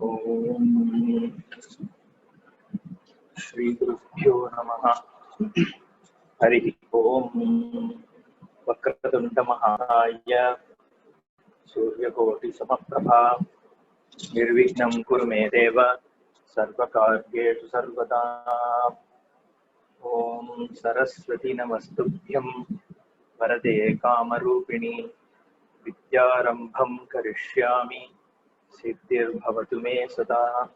Om Shri Gurubhyo Namaha. Hari Om Vakratunda Mahaya Surya Koti Samaprabha Nirvignam Kurume Deva Sarvakaryeshu Sarvada. Om Saraswati Namastubhyam Varade Kamarupini Vidyarambham Karishyami Siddhir Bhavatu Me Sada.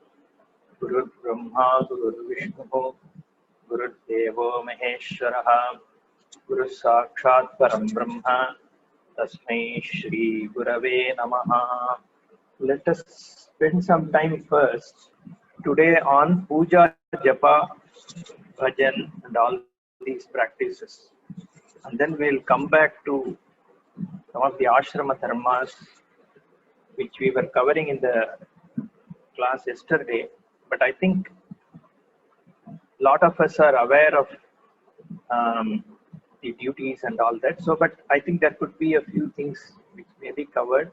Guru Brahma Guru Vishnu Guru Devo Maheshwaraha Guru Sakshat Param Brahma Tasmai Shri Gurave Namaha. Let us spend some time first today on Puja, Japa, Bhajan and all these practices. And then we'll come back to some of the ashrama dharmas which we were covering in the class yesterday. But I think a lot of us are aware of the duties and all that. So, but I think there could be a few things which may be covered.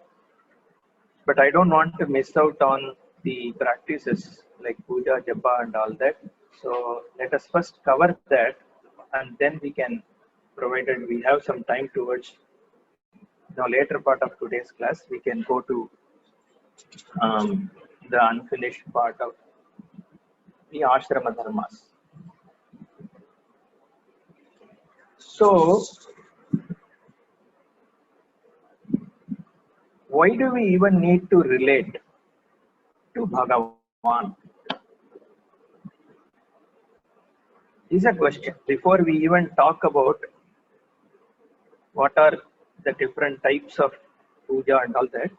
But I don't want to miss out on the practices like puja, japa and all that. So let us first cover that, and then we can, provided we have some time towards the later part of today's class, we can go to the unfinished part of the ashrama dharmas. So, why do we even need to relate to Bhagavan? This is a question. Before we even talk about what are the different types of puja and all that,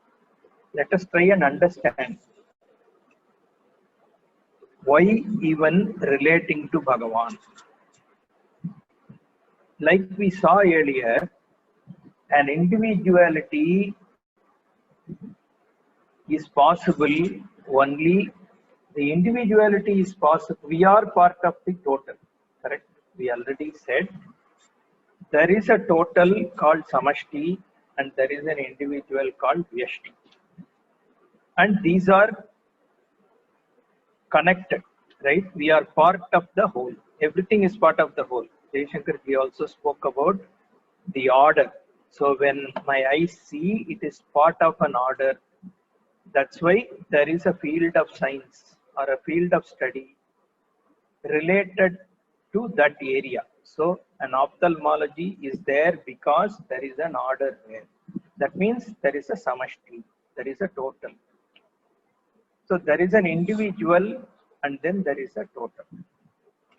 let us try and understand why even relating to Bhagavan. Like we saw earlier, an individuality is possible only, the individuality is possible, we are part of the total, correct? We already said there is a total called Samashti and there is an individual called Vyashti. And these are connected, right? We are part of the whole. Everything is part of the whole. Jaishankar ji also spoke about the order. So when my eyes see, it is part of an order. That's why there is a field of science or a field of study related to that area. So an ophthalmology is there because there is an order there. That means there is a samashti, there is a total. So there is an individual and then there is a total.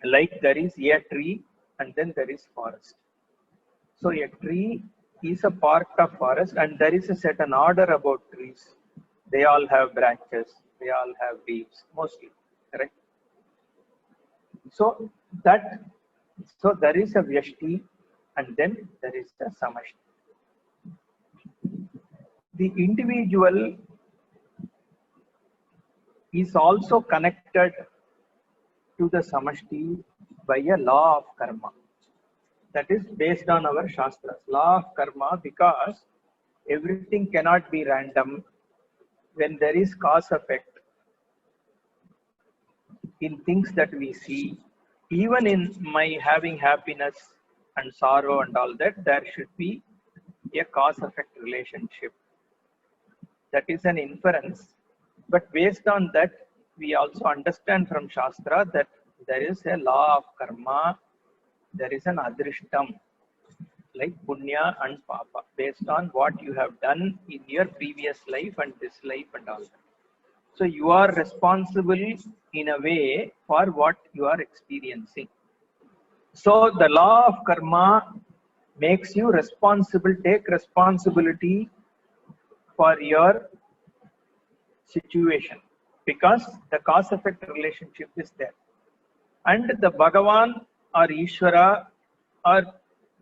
Like there is a tree and then there is forest. So a tree is a part of forest and there is a certain order about trees. They all have branches, they all have leaves, mostly, correct? So there is a Vyashti and then there is a Samashti. The individual is also connected to the Samashti by a law of karma. That is based on our Shastras. Law of karma, because everything cannot be random. When there is cause effect in things that we see, even in my having happiness and sorrow and all that, there should be a cause effect relationship. That is an inference. But based on that, we also understand from Shastra that there is a law of karma, there is an adrishtam, like punya and papa, based on what you have done in your previous life and this life and all that. So you are responsible in a way for what you are experiencing. So the law of karma makes you responsible, take responsibility for your situation, because the cause-effect relationship is there. And the Bhagavan or Ishvara or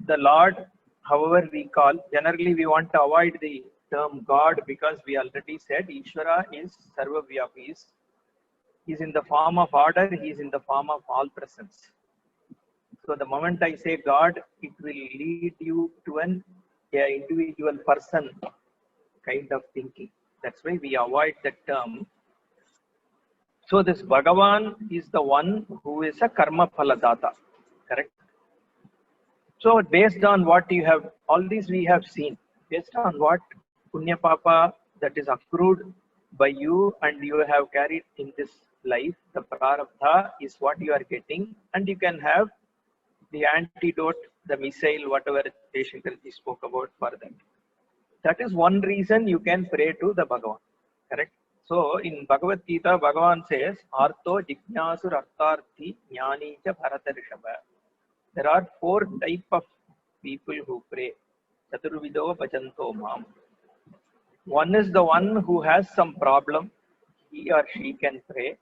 the Lord, however we call, generally we want to avoid the term God because we already said Ishvara is Sarvavyapi. He is in the form of order, he is in the form of all presence. So the moment I say God, it will lead you to an individual person kind of thinking. That's why we avoid the term. So this Bhagavan is the one who is a karma phaladata, correct? So based on what you have, all these we have seen, based on what punya papa that is accrued by you and you have carried in this life, the prarabdha is what you are getting, and you can have the antidote, the missile, whatever Deshankarji spoke about for that. That is one reason you can pray to the Bhagavan, correct? So in Bhagavad Gita, Bhagavan says, Artho Jijnasur Artharthi Jnani cha Bharata Rishabha. There are 4 types of people who pray. Chaturvido Bhajanto Mam. One is the one who has some problem, he or she can pray.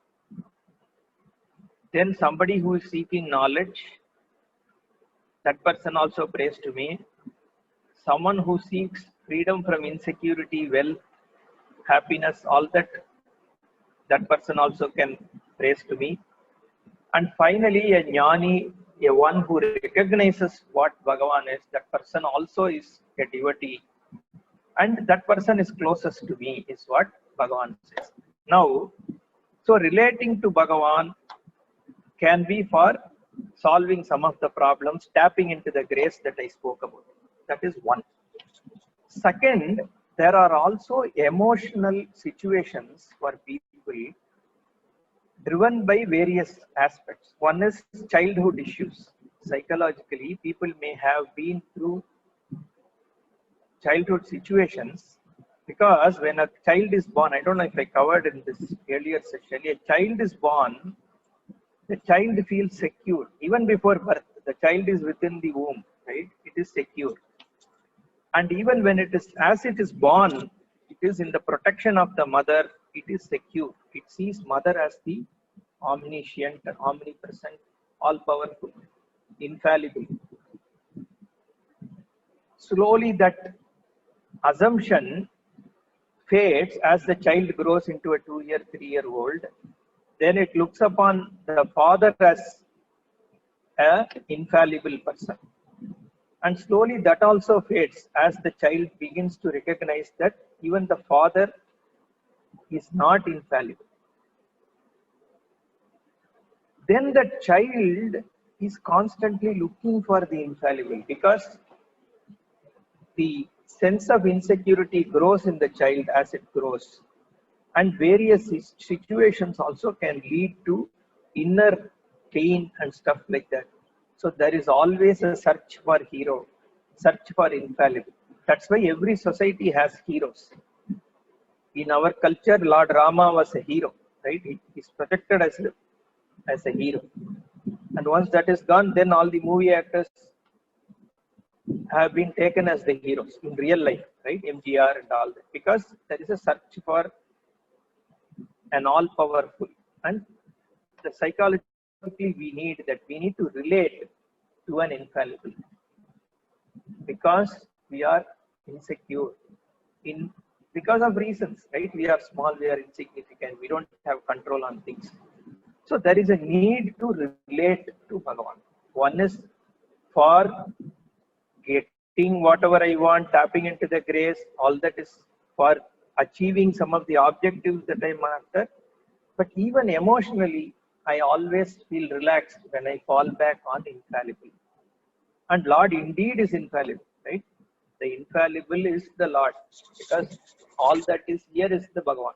Then somebody who is seeking knowledge, that person also prays to me. Someone who seeks freedom from insecurity, wealth, happiness, all that, that person also can praise to me. And finally, a jnani, a one who recognizes what Bhagavan is, that person also is a devotee. And that person is closest to me, is what Bhagavan says. Now, so relating to Bhagavan can be for solving some of the problems, tapping into the grace that I spoke about. That is one. Second, there are also emotional situations for people driven by various aspects. One is childhood issues. Psychologically, people may have been through childhood situations, because when a child is born, I don't know if I covered in this earlier session, a child is born, the child feels secure. Even before birth, the child is within the womb, right? It is secure. And even when it is, as it is born, it is in the protection of the mother, it is secure. It sees mother as the omniscient, omnipresent, all-powerful, infallible. Slowly that assumption fades as the child grows into a 2-year, 3-year-old. Then it looks upon the father as an infallible person. And slowly that also fades as the child begins to recognize that even the father is not infallible. Then the child is constantly looking for the infallible, because the sense of insecurity grows in the child as it grows. And various situations also can lead to inner pain and stuff like that. So there is always a search for hero, search for infallible. That's why every society has heroes. In our culture, Lord Rama was a hero, right? He is projected as a hero. And once that is gone, then all the movie actors have been taken as the heroes in real life, right? MGR and all that. Because there is a search for an all-powerful. And the psychologically we need to relate to an infallible, because we are insecure because of reasons, right? We are small, we are insignificant, we don't have control on things. So there is a need to relate to Bhagavan. One is for getting whatever I want, tapping into the grace, all that is for achieving some of the objectives that I'm after. But even emotionally, I always feel relaxed when I fall back on infallible. And Lord indeed is infallible, right? The infallible is the Lord, because all that is here is the Bhagavan.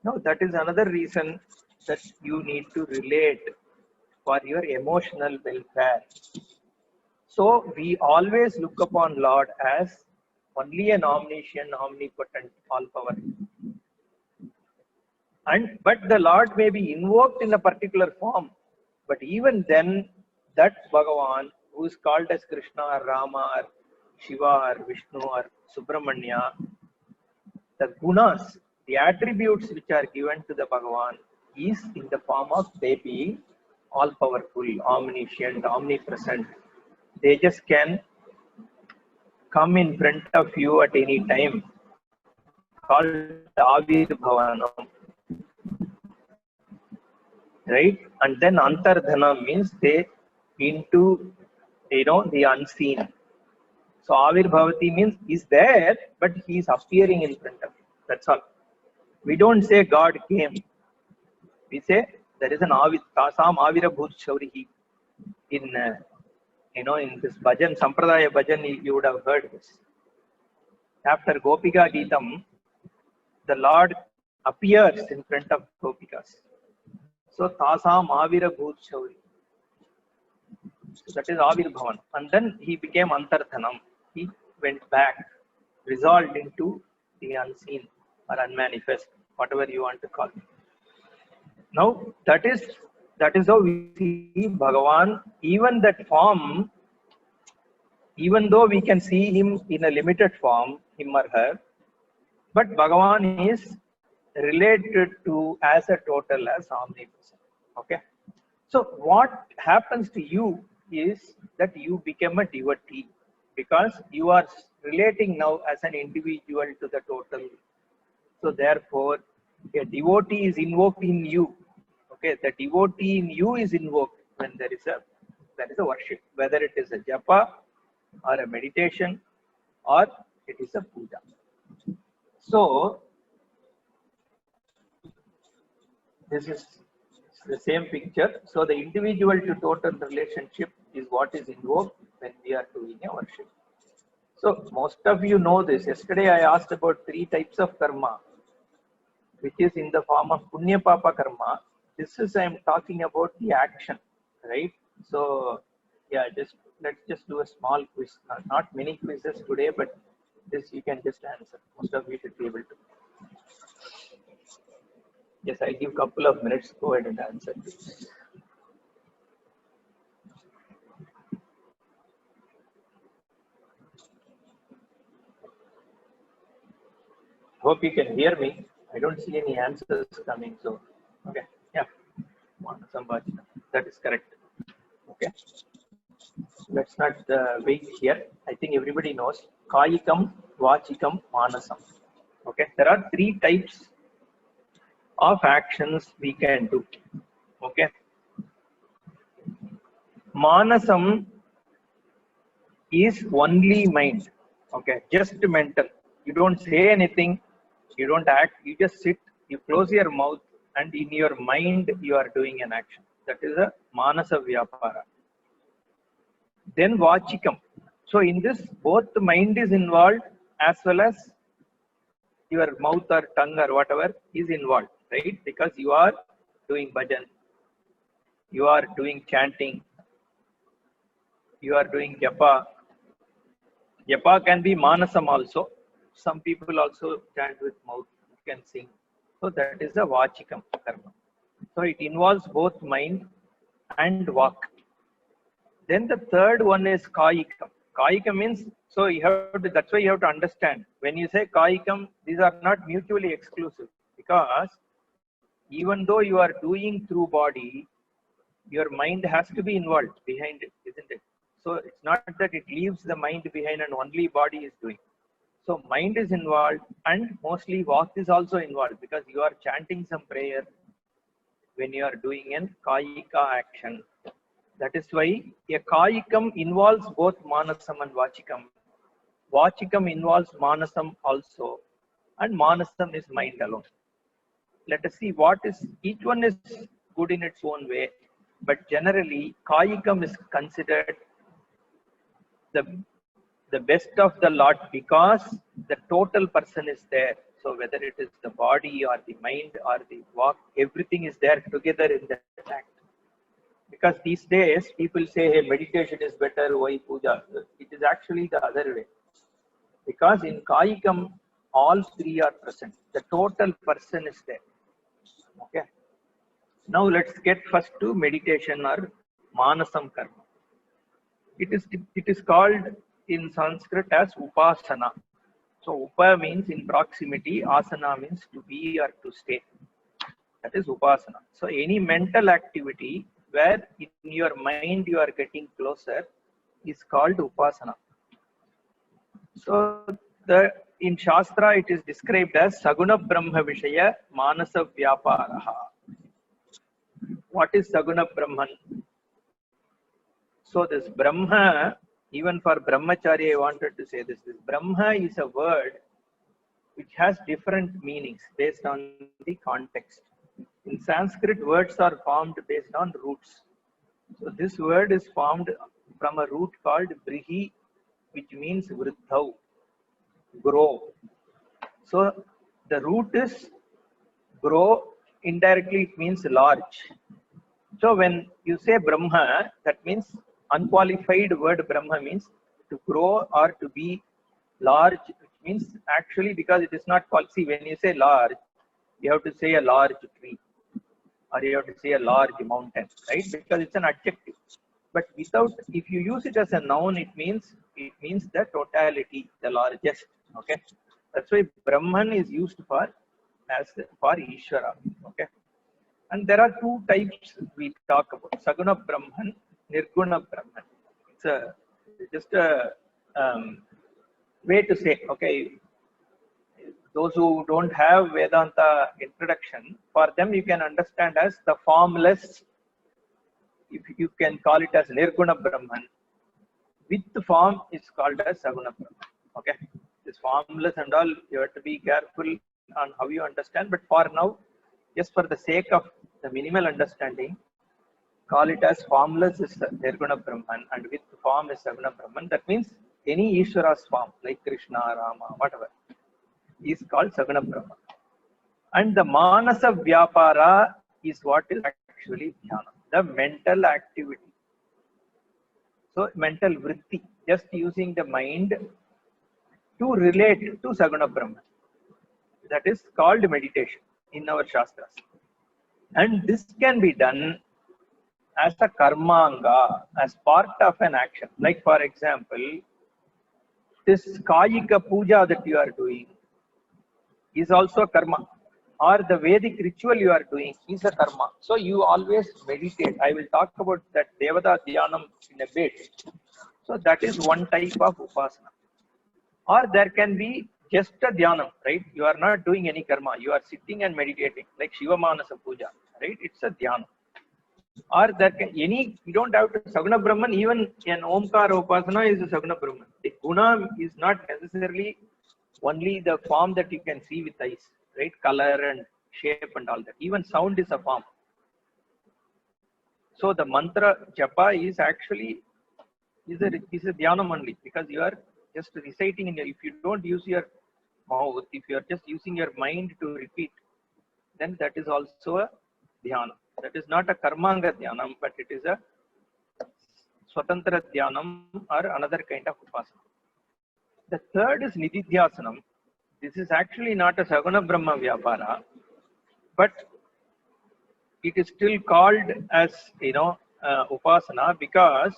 Now that is another reason that you need to relate for your emotional welfare. So we always look upon Lord as only an omniscient, omnipotent, all-powerful. But the Lord may be invoked in a particular form. But even then, that Bhagavan, who is called as Krishna or Rama or Shiva or Vishnu or Subramanya, the gunas, the attributes which are given to the Bhagavan is in the form of they being all-powerful, omniscient, omnipresent. They just can come in front of you at any time, called Avirbhavanam. Right? And then Antardhana means they into, the unseen. So Avirbhavati means he's there, but he is appearing in front of you. That's all. We don't say God came. We say there is an Tasam Avira Bhut Shaurihi in in this bhajan, Sampradaya bhajan, you would have heard this. After Gopika Geetam, the Lord appears in front of Gopikas. So Tasam Avira Bhut Shauri. So that is Avir Bhavan. And then he became Antarthanam. He went back, resolved into the unseen or unmanifest, whatever you want to call it. Now that is how we see Bhagavan. Even that form, even though we can see him in a limited form, him or her, but Bhagavan is related to as a total as omnipresent. Okay. So what happens to you is that you become a devotee because you are relating now as an individual to the total. So therefore, a devotee is invoked in you. Okay, the devotee in you is invoked when there is a worship, whether it is a japa or a meditation or it is a puja. So this is the same picture. So the individual to total relationship is what is invoked when we are doing a worship. So most of you know this. Yesterday I asked about 3 types of karma, which is in the form of punya papa karma. This is I am talking about the action, right? So yeah, let's just do a small quiz. Not many quizzes today, but this you can just answer. Most of you should be able to. Yes, I give a couple of minutes. Go ahead and answer this. Hope you can hear me. I don't see any answers coming. So, okay, yeah, that is correct. Okay, let's not wait here. I think everybody knows Kayikam, Vachikam, Manasam. Okay, there are 3 types of actions we can do. Okay, Manasam is only mind. Okay, just mental. You don't say anything, you don't act, you just sit, you close your mouth, and in your mind you are doing an action. That is a Manasa Vyapara. Then Vachikam. So in this, both the mind is involved as well as your mouth or tongue or whatever is involved, right? Because you are doing bhajan, you are doing chanting, you are doing japa. Japa can be manasam also. Some people also chant with mouth, you can sing. So that is a vachikam karma. So it involves both mind and vak. Then the third one is kayikam. Kayikam means, so you have to, that's why you have to understand. When you say kayikam, these are not mutually exclusive, because even though you are doing through body, your mind has to be involved behind it, isn't it? So it's not that it leaves the mind behind and only body is doing. So mind is involved, and mostly vak is also involved, because you are chanting some prayer when you are doing an kayika action. That is why a kayikam involves both manasam and vachikam. Vachikam involves manasam also, and manasam is mind alone. Let us see what is, each one is good in its own way, but generally kayikam is considered the best of the lot, because the total person is there. So whether it is the body or the mind or the walk, everything is there together in that act. Because these days people say, hey, meditation is better, why puja? It is actually the other way. Because in kayikam, all 3 are present. The total person is there. Okay. Now let's get first to meditation or manasam karma. It is called in Sanskrit as upasana. So upa means in proximity, asana means to be or to stay. That is upasana. So any mental activity where in your mind you are getting closer is called upasana. So in Shastra it is described as Saguna Brahma Vishaya Manasa Vyaparaha. What is Saguna Brahman? So this Brahma, even for Brahmacharya I wanted to say this. This Brahma is a word which has different meanings based on the context. In Sanskrit, words are formed based on roots. So this word is formed from a root called brihi, which means vriddhau, grow. So the root is grow, indirectly it means large. So when you say Brahma, that means unqualified word Brahma means to grow or to be large, which means actually because it is not called, see when you say large, you have to say a large tree or you have to say a large mountain, right? Because it's an adjective. But without, if you use it as a noun, it means the totality, the largest. Okay, that's why Brahman is used for for Ishvara. Okay, and there are two types we talk about: Saguna Brahman, Nirguna Brahman. It's a just a way to say. Okay, those who don't have Vedanta introduction, for them you can understand as the formless. If you can call it as Nirguna Brahman, with form is called as Saguna Brahman. Okay, this formless and all, you have to be careful on how you understand. But for now, just for the sake of the minimal understanding, call it as formless is Nirguna Brahman and with form is Saguna Brahman. That means any Ishvara's form like Krishna, Rama, whatever, is called Saguna Brahman. And the Manasa Vyapara is what is actually Dhyana, the mental activity. So mental vritti, just using the mind to relate to Saguna Brahman. That is called meditation in our Shastras. And this can be done as a karmanga, as part of an action. Like for example, this Kayika puja that you are doing is also a karma. Or the Vedic ritual you are doing is a karma. So you always meditate. I will talk about that Devada Dhyanam in a bit. So that is one type of upasana. Or there can be just a dhyanam, right? You are not doing any karma. You are sitting and meditating, like Shiva Manasa Puja, right? It's a dhyanam. Or there can any, you don't have to Saguna Brahman, even an Omkara Upasana is a Saguna Brahman. The guna is not necessarily only the form that you can see with eyes, right? Color and shape and all that. Even sound is a form. So the mantra japa is actually is a dhyanam only, because you are just reciting in your, if you don't use your mouth, if you are just using your mind to repeat, then that is also a dhyana. That is not a karmanga dhyanam, but it is a swatantra dhyanam or another kind of upasana. The third is nididhyasanam. This is actually not a Saguna Brahma Vyapara, but it is still called as, upasana, because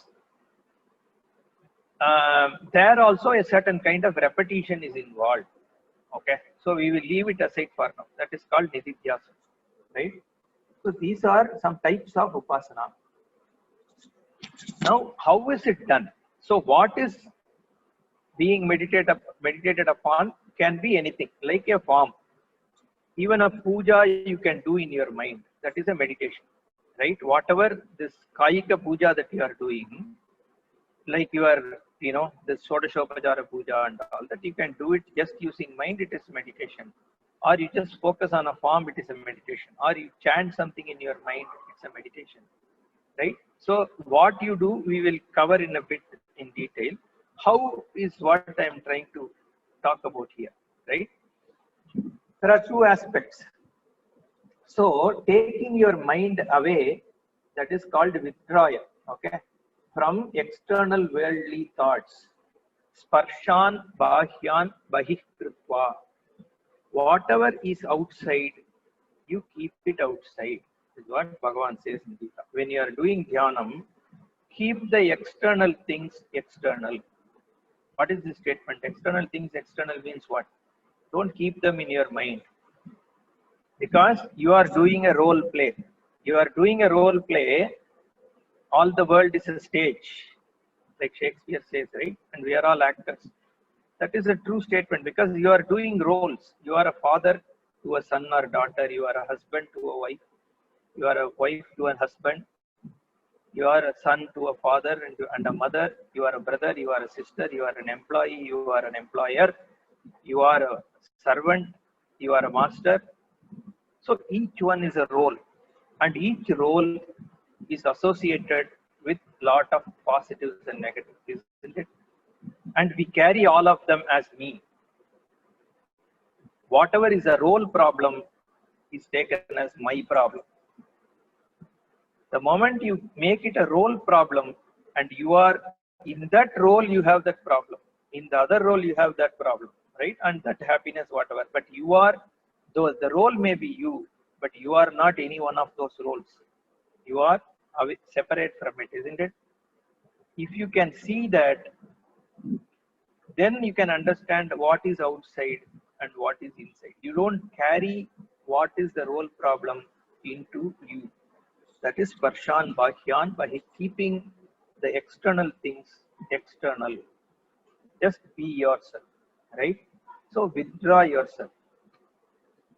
there also a certain kind of repetition is involved. Okay, so we will leave it aside for now. That is called nididhyasana, right? So these are some types of upasana. Now, how is it done? So what is being meditated upon can be anything, like a form. Even a puja you can do in your mind. That is a meditation, right? Whatever this Kayika puja that you are doing, like you are, the Shodashopajara puja and all that, you can do it just using mind, it is meditation. Or you just focus on a form, it is a meditation. Or you chant something in your mind, it's a meditation, right? So what you do, we will cover in a bit in detail. How is what I am trying to talk about here, right? There are two aspects. So taking your mind away, that is called withdrawal, okay, from external worldly thoughts. Sparshan bahyan bahikritva. Whatever is outside, you keep it outside. Is what Bhagavan says in Gita. When you are doing dhyanam, keep the external things external. What is this statement? External things external means what? Don't keep them in your mind. Because you are doing a role play. You are doing a role play. All the world is a stage, like Shakespeare says, right? And we are all actors. That is a true statement, because you are doing roles. You are a father to a son or daughter. You are a husband to a wife. You are a wife to a husband. You are a son to a father and a mother. You are a brother. You are a sister. You are an employee. You are an employer. You are a servant. You are a master. So each one is a role, and each role is associated with lot of positives and negatives, isn't it? And we carry all of them as me. Whatever is a role problem is taken as my problem. The moment you make it a role problem and you are in that role, you have that problem. In the other role, you have that problem, right? And that happiness, whatever. But you are, though the role may be you, but you are not any one of those roles. You are separate from it, isn't it? If you can see that, then you can understand what is outside and what is inside. You don't carry what is the role problem into you. That is Parshan Bhakyan, by keeping the external things external. Just be yourself, right? So withdraw yourself.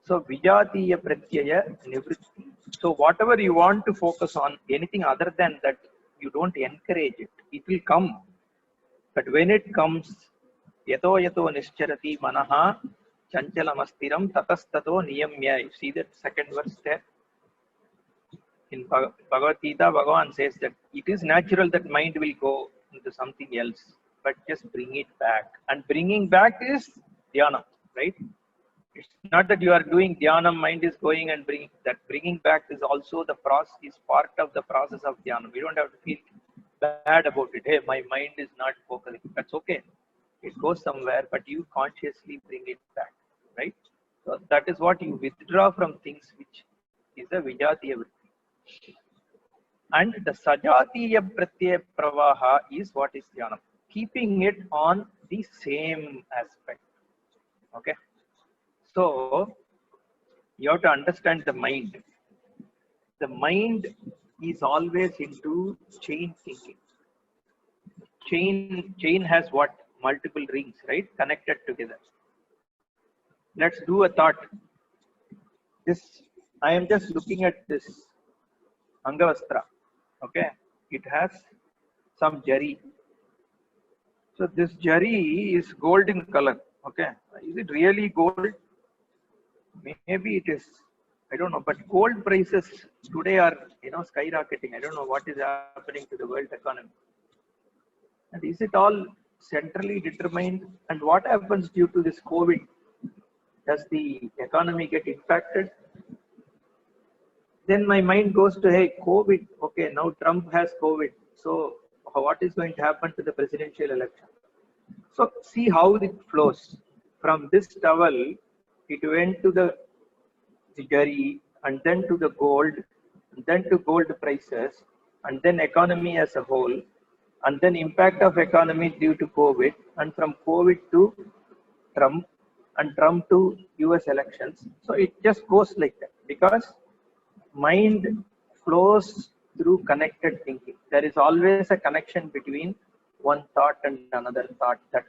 So Vijatiya Pratyaya Nivritti. So whatever you want to focus on, anything other than that, you don't encourage it. It will come. But when it comes, yato yato nischarati manaha chanchalamasstiram tatastato niyamya. You see that second verse there? In Bhagavad Gita, Bhagavan says that it is natural that mind will go into something else, but just bring it back. And bringing back is dhyana, right? It's not that you are doing dhyana, mind is going and bringing that. Bringing back is also the process, is part of the process of dhyana. We don't have to feel bad about it. Hey, my mind is not focusing. That's okay. It goes somewhere, but you consciously bring it back, right? So that is what you withdraw from things, which is the Vijatiya vritti. And the Sajatiya Pratyaya Pravaha is what is Dhyanam. Keeping it on the same aspect. Okay. So you have to understand the mind. The mind is always into chain thinking. Chain has what? Multiple rings, right? Connected together. Let's do a thought. This, I am just looking at this Angavastra. Okay, it has some jari. So this jari is gold in color. Okay, is it really gold? Maybe it is. I don't know. But gold prices today are, skyrocketing. I don't know what is happening to the world economy. And is it all centrally determined? And what happens due to this COVID? Does the economy get impacted? Then my mind goes to, hey, COVID, okay, now Trump has COVID. So what is going to happen to the presidential election? So see how it flows. From this towel, it went to the jari, and then to the gold, and then to gold prices, and then economy as a whole, and then impact of economy due to COVID, and from COVID to Trump, and Trump to US elections. So it just goes like that, because mind flows through connected thinking. There is always a connection between one thought and another thought. That's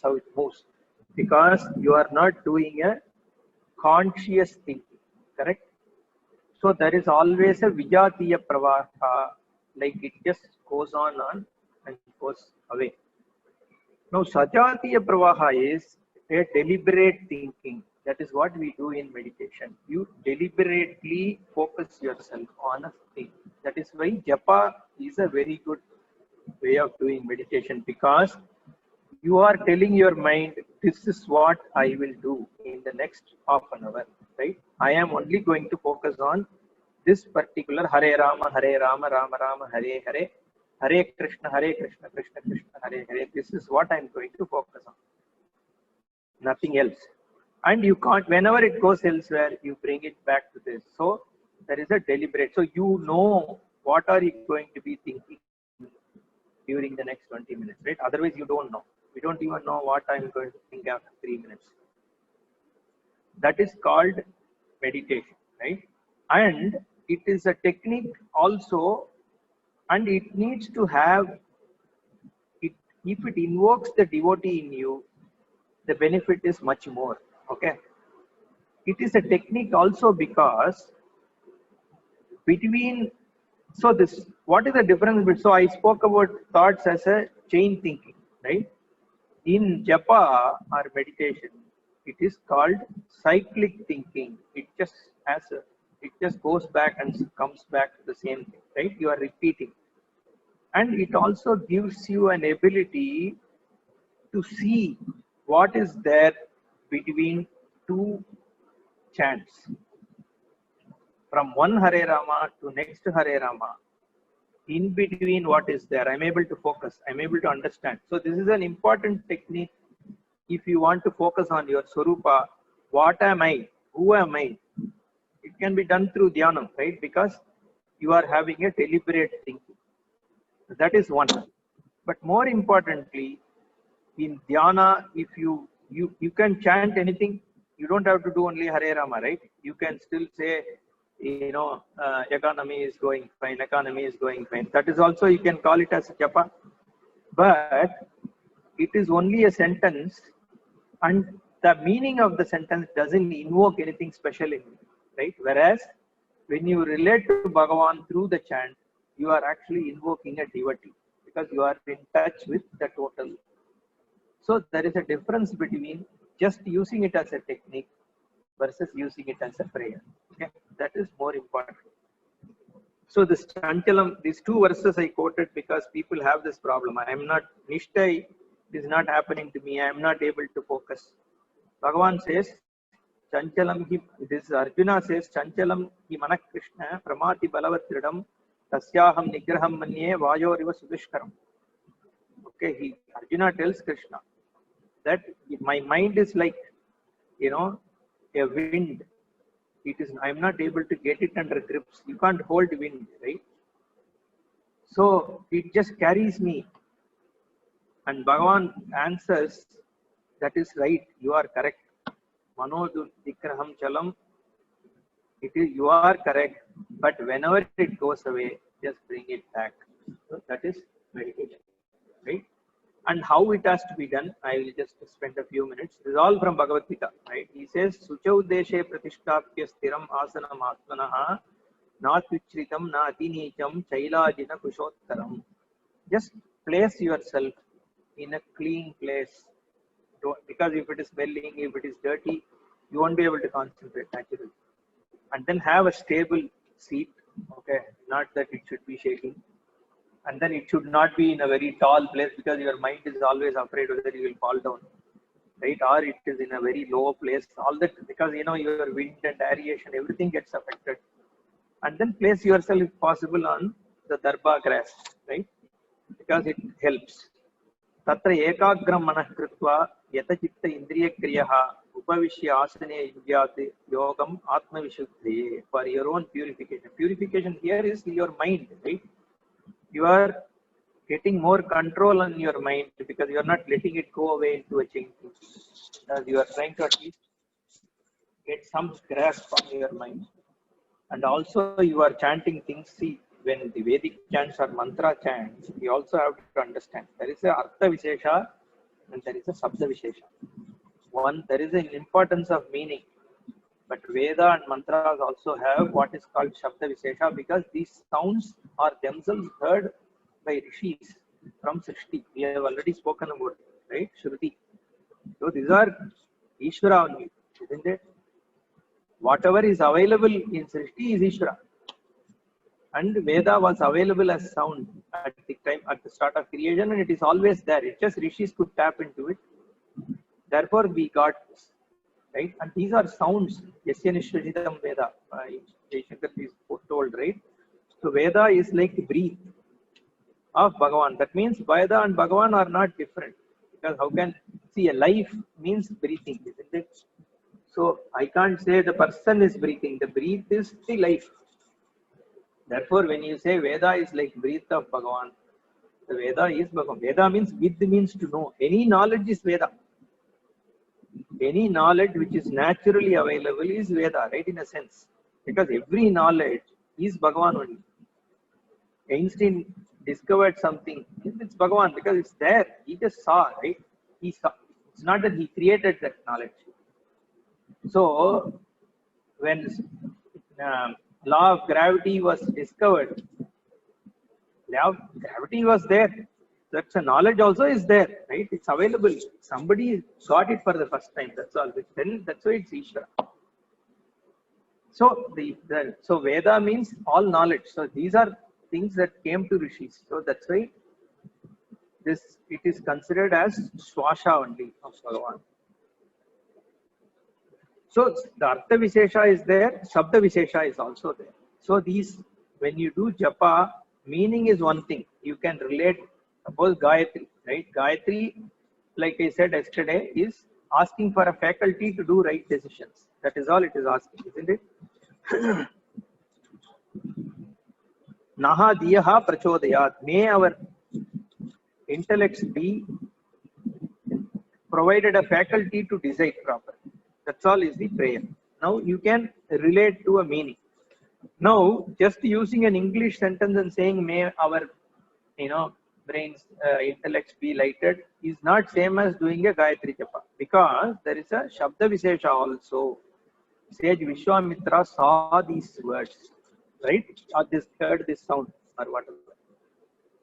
how it moves. Because you are not doing a conscious thinking, correct? So there is always a Vijatiya Pravaha, like it just goes on and goes away. Now Sajatiya Pravaha is a deliberate thinking. That is what we do in meditation. You deliberately focus yourself on a thing. That is why japa is a very good way of doing meditation, because you are telling your mind, this is what I will do in the next half an hour, right? I am only going to focus on this particular Hare Rama, Rama Rama, Hare Hare, Hare Krishna, Krishna Krishna, Hare Hare. This is what I am going to focus on. Nothing else. And you can't, whenever it goes elsewhere, you bring it back to this. So there is a deliberate. So you know what are you going to be thinking during the next 20 minutes, right? Otherwise, you don't know. We don't even know what I'm going to think after 3 minutes. That is called meditation, right? And it is a technique also, and it needs to have it. If it invokes the devotee in you, the benefit is much more. Okay, it is a technique also, because between, so this, what is the difference? So I spoke about thoughts as a chain thinking, right? In japa or meditation, It is called cyclic thinking. It just goes back and comes back to the same thing, right? You are repeating. And it also gives you an ability to see what is there between two chants. From one Hare Rama to next Hare Rama, in between what is there, I'm able to focus, I'm able to understand. So this is an important technique if you want to focus on your Swarupa. What am I? Who am I? It can be done through Dhyanam, right? Because you are having a deliberate thinking. That is one. But more importantly, in Dhyana, if you can chant anything, you don't have to do only Hare Rama, right? You can still say, economy is going fine, economy is going fine. That is also, you can call it as japa. But it is only a sentence, and the meaning of the sentence doesn't invoke anything special in it, right? Whereas when you relate to Bhagavan through the chant, you are actually invoking a devotee because you are in touch with the total. So there is a difference between just using it as a technique versus using it as a prayer. Okay, that is more important. So this Chanchalam, these two verses I quoted because people have this problem. I am not Nishtai is not happening to me. I am not able to focus. Bhagavan says, Chanchalam hi, this Arjuna says, Chanchalam hi manak Krishna pramati balavatridam tasyaham nigraham manye vayoriva sudushkaram. Okay, Arjuna tells Krishna that my mind is like, a wind. It is, I'm not able to get it under grips. You can't hold wind, right? So it just carries me. And Bhagavan answers, that is right, you are correct. Manodu dikraham chalam, it is, you are correct. But whenever it goes away, just bring it back. So that is meditation, right? And how it has to be done, I will just spend a few minutes. This is all from Bhagavad Gita, right? He says, Suchau deshe pratishtapya stiram asanam atmanaha natvichritam na atinicham chailajina kushottaram. Just place yourself in a clean place. Because if it is smelling, if it is dirty, you won't be able to concentrate naturally. And then have a stable seat, okay? Not that it should be shaking. And then it should not be in a very tall place because your mind is always afraid whether you will fall down, right? Or it is in a very low place. All that because your wind and aeration, everything gets affected. And then place yourself, if possible, on the darba grass, right? Because it helps. Tatra ekagram manah kritva yata chitta indriya kriyaha upavishya asane yugyate yogam atma vishuddhi, for your own purification. Purification here is your mind, right? You are getting more control on your mind because you are not letting it go away into a chain. As you are trying to at least get some grasp on your mind. And also you are chanting things. See, when the Vedic chants or mantra chants, you also have to understand. There is a Artha Vishesha and there is a Sabda Vishesha. One, there is an importance of meaning. But Veda and mantras also have what is called Shabda Vishesha because these sounds are themselves heard by rishis from Srishti. We have already spoken about it, right? Shruti. So these are Ishvara only, isn't it? Whatever is available in Srishti is Ishvara. And Veda was available as sound at the time, at the start of creation, and it is always there. It's just rishis could tap into it. Therefore, we got this. Right? And these are sounds. Yasya Nishrajitam Veda. Jaishankar is told, right? So Veda is like the breath of Bhagavan. That means Veda and Bhagavan are not different. Because how can, see, a life means breathing, isn't it? So I can't say the person is breathing. The breath is the life. Therefore, when you say Veda is like breath of Bhagavan, the Veda is Bhagavan. Veda means with means to know. Any knowledge is Veda. Any knowledge which is naturally available is Veda, right, in a sense. Because every knowledge is Bhagavan only. Einstein discovered something, it's Bhagavan because it's there. He just saw, right? He saw. It's not that he created that knowledge. So, when law of gravity was discovered, law of gravity was there. that's a knowledge also is there, right? It's available. Somebody got it for the first time. That's all. Then that's why it's Ishvara. So so Veda means all knowledge. So these are things that came to rishis. So that's why it is considered as swasha only of Bhagavan. So the Artha Vishesha is there, Shabda Vishesha is also there. So these, when you do japa, meaning is one thing. You can relate, suppose Gayatri, right? Gayatri, like I said yesterday, is asking for a faculty to do right decisions. That is all it is asking, isn't it? Naha diyaha prachodayat. May our intellects be provided a faculty to decide properly. That's all is the prayer. Now you can relate to a meaning. Now just using an English sentence and saying may our brains intellects be lighted is not same as doing a Gayatri Japa, because there is a Shabda Vishesha also. Sage Vishwamitra saw these words, right? Or heard this sound or whatever.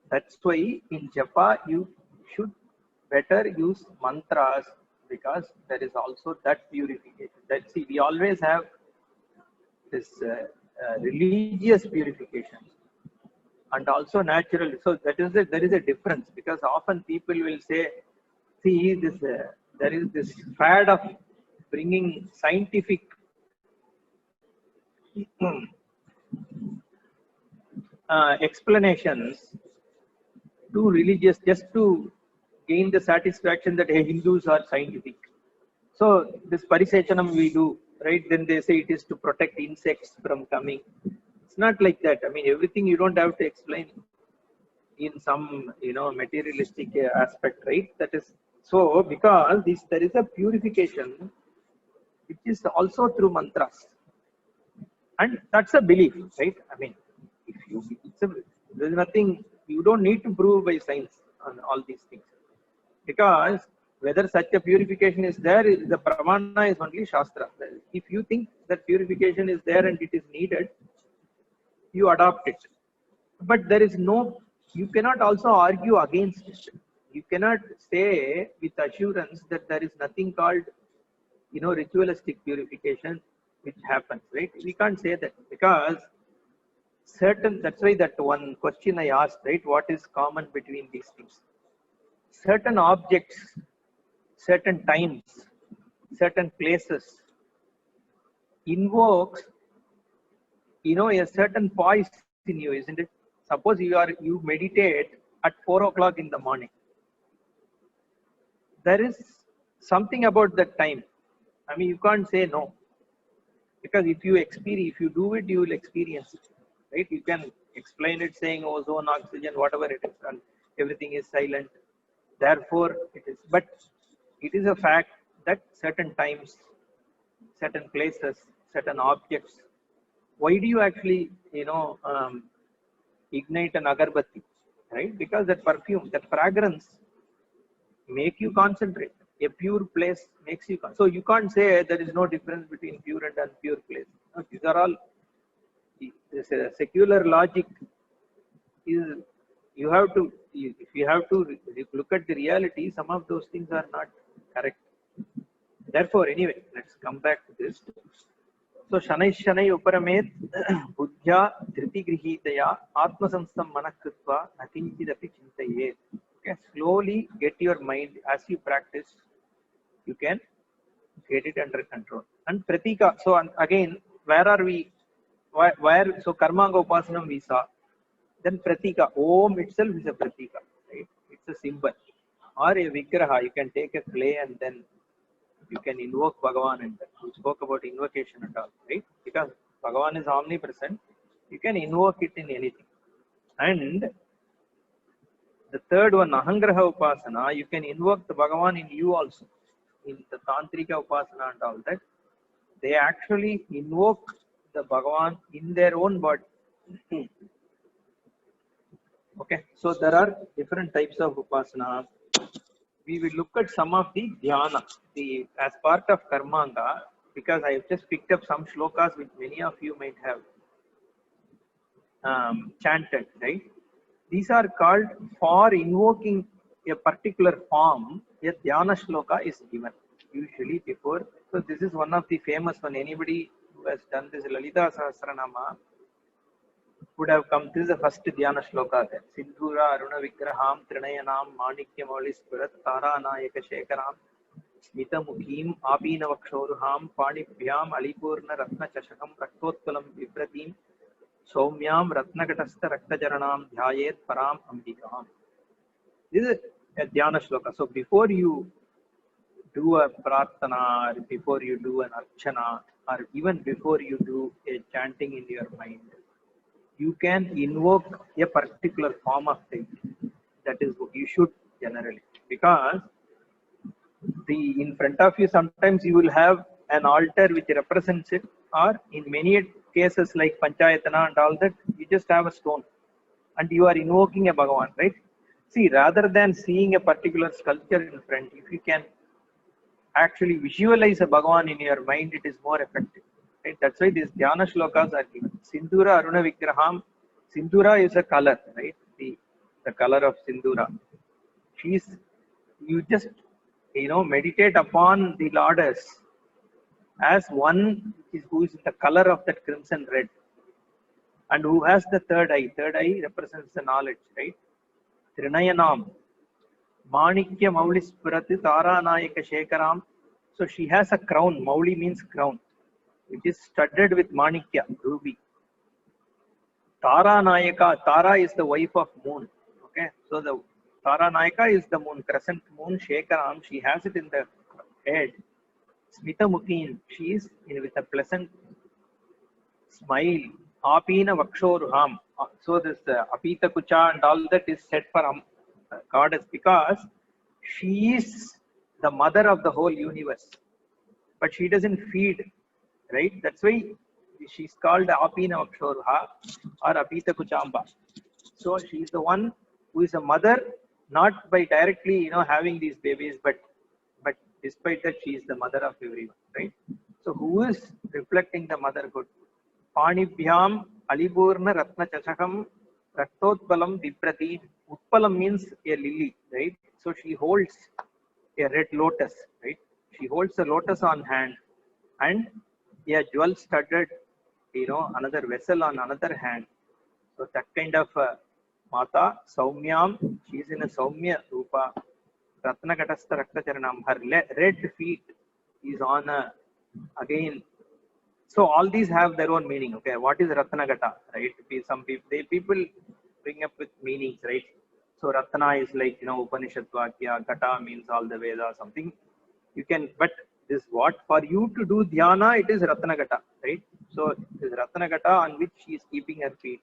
That's why in Japa you should better use mantras, because there is also that purification. That, see, we always have this religious purification and also natural. So that is there is a difference, because often people will say, see, this there is this fad of bringing scientific explanations to religious, just to gain the satisfaction that hey, Hindus are scientific. So this parisechanam we do, right? Then they say it is to protect insects from coming. It's not like that. I mean, everything you don't have to explain in some materialistic aspect, right? That is so, because there is a purification which is also through mantras, and that's a belief, right? I mean, if you there's nothing, you don't need to prove by science on all these things, because whether such a purification is there, the pramana is only Shastra. If you think that purification is there and it is needed, you adopt it. But there is no, you cannot also argue against it. You cannot say with assurance that there is nothing called, ritualistic purification which happens, right? We can't say that, because that's why that one question I asked, right? What is common between these things? Certain objects, certain times, certain places invokes, a certain poise in you, isn't it? Suppose you meditate at 4 o'clock in the morning. There is something about that time. I mean, you can't say no, because if you do it, you will experience it, right? You can explain it saying ozone, oxygen, whatever it is, and everything is silent. Therefore, it is. But it is a fact that certain times, certain places, certain objects. Why do you actually, ignite an agarbatti, right? Because that perfume, that fragrance, make you concentrate. A pure place makes you. So you can't say there is no difference between pure and unpure place. These are all. This secular logic is. You have to. If you have to look at the reality, some of those things are not correct. Therefore, anyway, let's come back to this. So Shanai Uparamet Buddhya Dhriti Grihitaya Atma Samstam Manakritva Nakinchidapi Chintayet. Okay, slowly get your mind, as you practice, you can get it under control. And Pratika, so again, where are we? Where so Karmanga Upasanam we saw. Then Pratika, Om itself is a Pratika, right? It's a symbol. Or a Vigraha, you can take a clay and then you can invoke Bhagavan, and we spoke about invocation and all, right? Because Bhagavan is omnipresent, you can invoke it in anything. And the third one, Ahangraha Upasana, you can invoke the Bhagavan in you also. In the Tantrika Upasana and all that, they actually invoke the Bhagavan in their own body. Okay, so there are different types of Upasana. We will look at some of the dhyana, as part of Karmanga, because I have just picked up some shlokas which many of you might have chanted, right? These are called for invoking a particular form. A dhyana shloka is given usually before. So this is one of the famous one. Anybody who has done this Lalita Sahasranama would have come. This is the first dhyana shloka there. Sindhura Aruna Vigraham Trinayanam Manikya Maulispurat Tara Nayaka Shekaram Smita Mukhim Apina Vakshoruham Panibhyam Alipurna Ratna Chashakam Raktotkalam Vipratim Somyam Ratnakatastha Raktajaranam Dhyayet Param Ambikam. This is a dhyana shloka. So before you do a prarthana, or before you do an archana, or even before you do a chanting in your mind, you can invoke a particular form of thing. That is what you should generally, because in front of you sometimes you will have an altar which represents it, or in many cases like Panchayatana and all that, you just have a stone and you are invoking a Bhagavan, right? See, rather than seeing a particular sculpture in front, if you can actually visualize a Bhagavan in your mind, it is more effective. Right? That's why these dhyana shlokas are given. Sindhura Aruna Vigraham. Sindhura is a color, right? The color of Sindhura. You just, meditate upon the Lordas as one who is the color of that crimson red, and who has the third eye. Third eye represents the knowledge, right? Trinayanam. Manikya Maulispurat Tara Nayaka Shekaram. So she has a crown. Mauli means crown, which is studded with Manikya, ruby. Tara Nayaka. Tara is the wife of moon. Okay, so the Tara Nayaka is the moon, crescent moon. Shekaram, she has it in the head. Smita Mukhin, she is with a pleasant smile. Apina Vakshoruham. So this Apita Kucha and all that is said for goddess, because she is the mother of the whole universe, but she doesn't feed, right? That's why she's called Apina Vakshoruha or Apita Kuchamba. So she is the one who is a mother, not by directly having these babies, but despite that she is the mother of everyone, right? So who is reflecting the motherhood? Panibhyam Alipurna Ratna Chashakam Raktotpalam Viprati. Utpalam means a lily, right? So she holds a red lotus, right? She holds a lotus on hand and a jewel studded, another vessel on another hand. So that kind of Mata, Saumyam, she is in a Saumya Rupa. Ratnakatastha Raktacharanam, her red feet is on again. So all these have their own meaning. Okay, what is Ratnagata, right? Some people bring up with meanings, right? So Ratna is like Upanishad Vakya, Gata means all the Veda, something. You can, but this what for you to do dhyana, it is Ratnagata, right? So it is Ratnagata on which she is keeping her feet.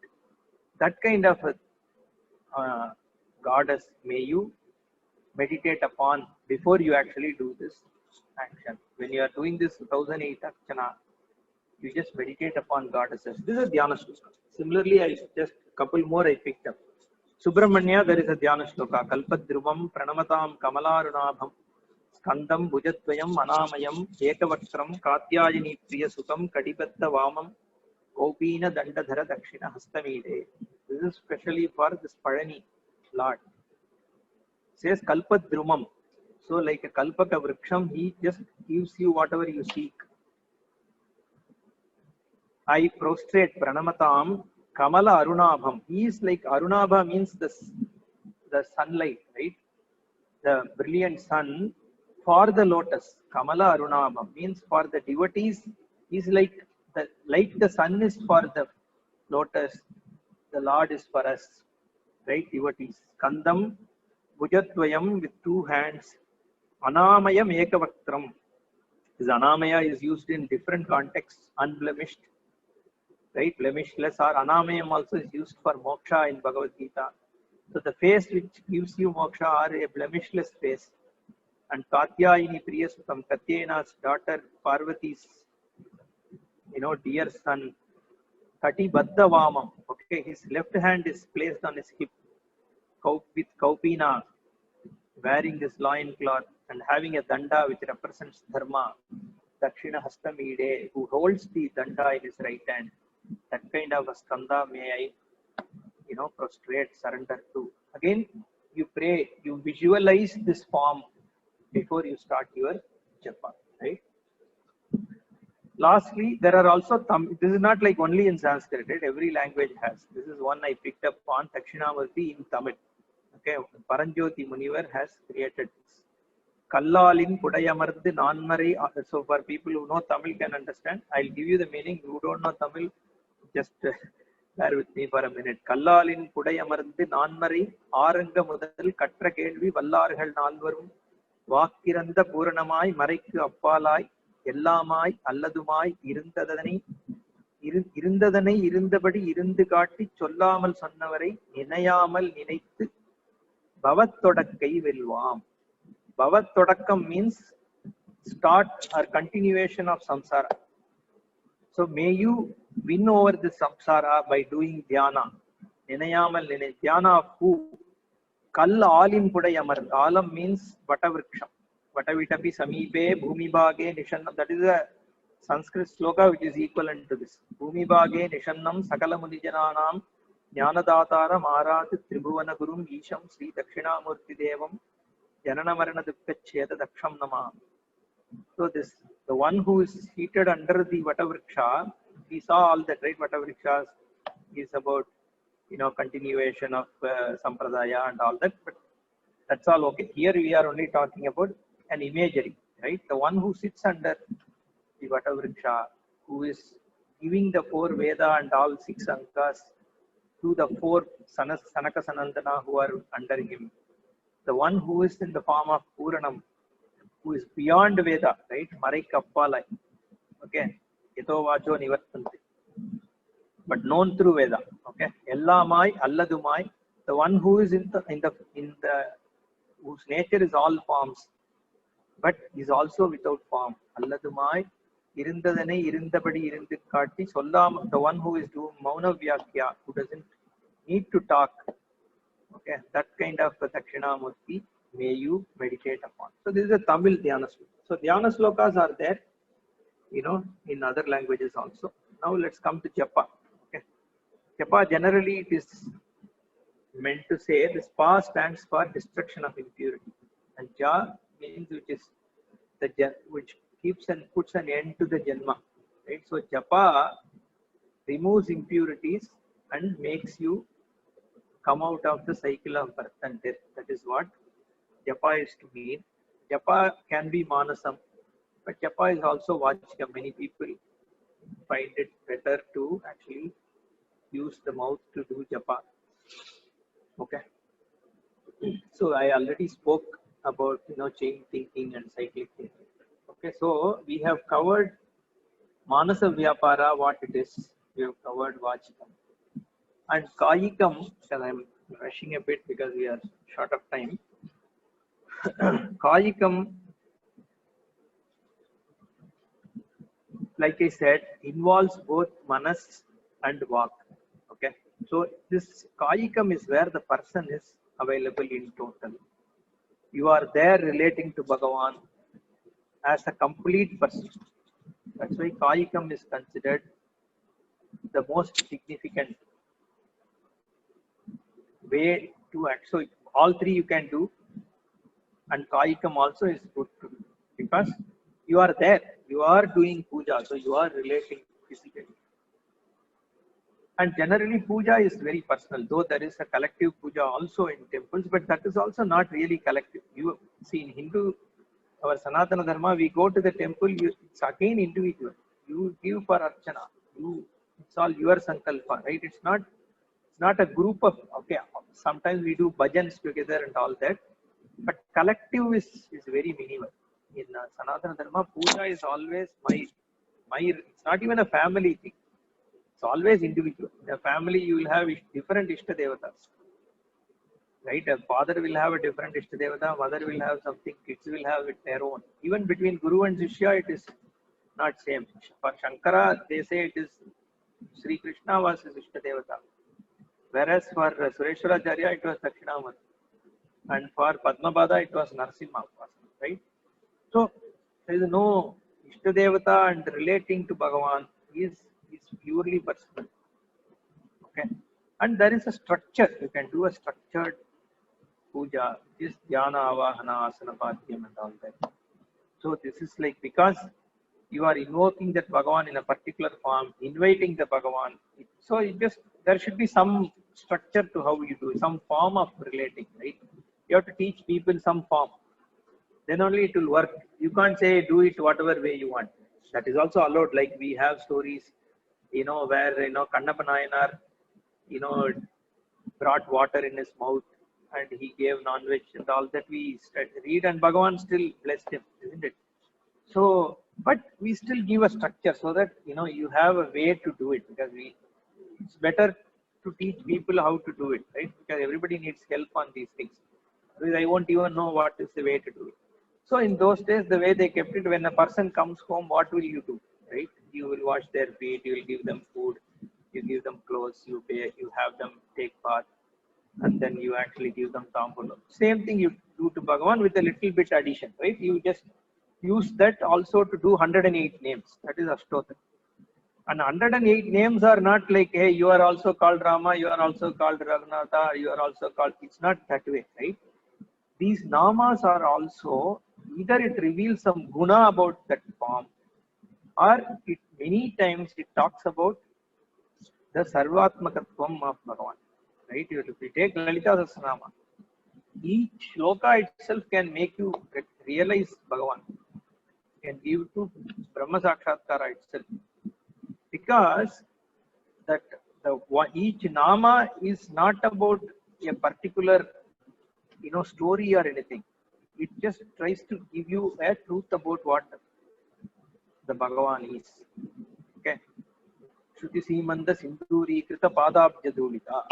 That kind of goddess may you meditate upon before you actually do this action. When you are doing this 1008 Archana, you just meditate upon goddesses. This is dhyana shloka. Similarly, I just couple more I picked up. Subramanya, there is a dhyana shloka. Kalpadruvam pranamatam kamalarunabham skandam bhujatvayam anamayam ekavaktram katyayini priyasukam kadibatta vamam kopina dandadhara dakshina hastamide. This is specially for this Parani Lord. It says Kalpadrumam. So like a Kalpaka Vriksham, he just gives you whatever you seek. I prostrate Pranamatam Kamala Arunabham. He is like Arunabha means the sunlight, right? The brilliant sun for the lotus. Kamala Arunabham means for the devotees. He is like the sun is for the lotus. The Lord is for us, right? Devotees. Kandam Bhujatvayam with two hands. Anamayam Ekavaktram. This Anamaya is used in different contexts. Unblemished, right? Blemishless, or Anamayam also is used for moksha in Bhagavad Gita. So the face which gives you moksha are a blemishless face. And Katyayini Priyasukam, Katyena's daughter, Parvati's, dear son, Kati Baddha Vamam. Okay, his left hand is placed on his hip with Kaupina, wearing this loin cloth and having a danda which represents Dharma. Dakshina Hastamide, who holds the danda in his right hand. That kind of a skanda may I prostrate, surrender to. Again, you pray, you visualize this form before you start your japa, right? Lastly, there are also this is not like only in Sanskrit, right? Every language has. This is one I picked up on Dakshinamurti in Tamil. Okay, Paranjoti Munivar has created this. Kallalin Kudayamarthu Nanmari. So for people who know Tamil can understand, I'll give you the meaning. Who don't know Tamil, just bear with me for a minute. Kallalin Kudayamarthu Nanmari Aranga Mudal Katra Kelvi Vallargal Nalvarum Vakiranda Puranamai Marik Appalai எல்லாமாய் அல்லதுமாய் இருந்ததனை இருந்தபடி இருந்து காட்டி சொல்லாமல் சொன்னவரை நினையாமல் நினைத்து பவத்தொடக்கை வெல்வாம். Bhavat means start or continuation of samsara. So may you win over the samsara by doing dhyana. Ninayamal dhyana of who? Kal alim kudayamar. Alam means vatavriksham. Vatavitapi samipe bhumibhage nishannam. That is a Sanskrit sloka which is equivalent to this. Bhumibhage nishannam sakala munijananam jnanadataram arat tribhuvana gurum isham sri dakshinamurti devam janana marana dukkacheta daksham nama. So this, the one who is seated under the Vatavriksha, we saw all that, right? Vatavrikshas is about, continuation of Sampradaya and all that, but that's all okay. Here we are only talking about an imagery, right? The one who sits under the Vatavriksha, who is giving the 4 Veda and all 6 Ankas to the 4 Sanaka Sanandana who are under him. The one who is in the form of Puranam, who is beyond Veda, right? Marik Appalai. Okay. Ito vacho nivartanti. But known through Veda. Okay. Ellamai, Alladumai. The one who is in the whose nature is all forms, but is also without form. Alladumai, irindadane, irindabadi, irindikati, sollam, the one who is doing Mauna Vyakya, who doesn't need to talk. Okay, that kind of Dakshinamurti may you meditate upon. So this is a Tamil Dhyana Sloka. So Dhyana Slokas are there, in other languages also. Now let's come to Japa. Okay. Japa generally it is meant to say this Pa stands for destruction of impurity. And Ja means which keeps and puts an end to the Janma. Right? So Japa removes impurities and makes you come out of the cycle of birth and death. That is what Japa is to mean. Japa can be Manasam, but Japa is also Vachikam. Many people find it better to actually use the mouth to do Japa. Okay. So I already spoke about chain thinking and cyclic thinking. Okay, so we have covered Manasa Vyapara, what it is. We have covered Vachikam. And Kayikam, and I'm rushing a bit because we are short of time. Kayikam, like I said, involves both Manas and Vak. Okay, so this Kayikam is where the person is available in total. You are there relating to Bhagavan as a complete person. That's why Kayikam is considered the most significant way to act. So all 3 you can do, and Kayikam also is good to do because you are there, you are doing puja, so you are relating physically. And generally puja is very personal, though there is a collective puja also in temples, but that is also not really collective. You see, in Hindu, our Sanatana Dharma, we go to the temple, it's again individual. You give for Archana, it's all your sankalpa, right? It's not a group of, okay, sometimes we do bhajans together and all that, but collective is very minimal. In Sanatana Dharma, puja is always it's not even a family thing. It's always individual. In a family, you will have different Ishtadevatas. Right? A father will have a different Ishtadevata, mother will have something, kids will have it their own. Even between Guru and Shishya, it is not same. For Shankara, they say it is Sri Krishna was his Ishtadevata. Whereas for Sureshwaracharya, it was Dakshinamurti. And for Padmapada, it was Narsimha. Right? So, there is no Ishtadevata, and relating to Bhagavan is purely personal. Okay. And there is a structure. You can do a structured puja, this dhyana, avahana, asana, bhatyam and all that. So this is like, because you are invoking that Bhagavan in a particular form, inviting the Bhagavan. So it just, there should be some structure to how you do it, some form of relating, right? You have to teach people some form. Then only it will work. You can't say do it whatever way you want. That is also allowed. Like we have stories, where Kannappa Nayanar, brought water in his mouth and he gave non-veg and all that we read, and Bhagavan still blessed him, isn't it? So, but we still give a structure so that you have a way to do it, because it's better to teach people how to do it, right? Because everybody needs help on these things. Otherwise, I won't even know what is the way to do it. So in those days, the way they kept it, when a person comes home, what will you do, right? You will wash their feet, you will give them food, you give them clothes, you pay, you have them take bath, and then you actually give them tambulam. Same thing you do to Bhagavan with a little bit addition, right? You just use that also to do 108 names. That is Ashtotra. And 108 names are not like, hey, you are also called Rama, you are also called Raghunatha, you are also called, it's not that way, right? These namas are also, either it reveals some guna about that form, or it many times it talks about the Sarvatmakatvam of Bhagavan, right? If you take Lalita Sahasranama, each shloka itself can make you realize Bhagavan, can give to Brahma Sakshatkara itself, because that each nama is not about a particular story or anything. It just tries to give you a truth about what the Bhagavan is. Okay. Shruti Simanda Sinduri Krita Padabjadulita.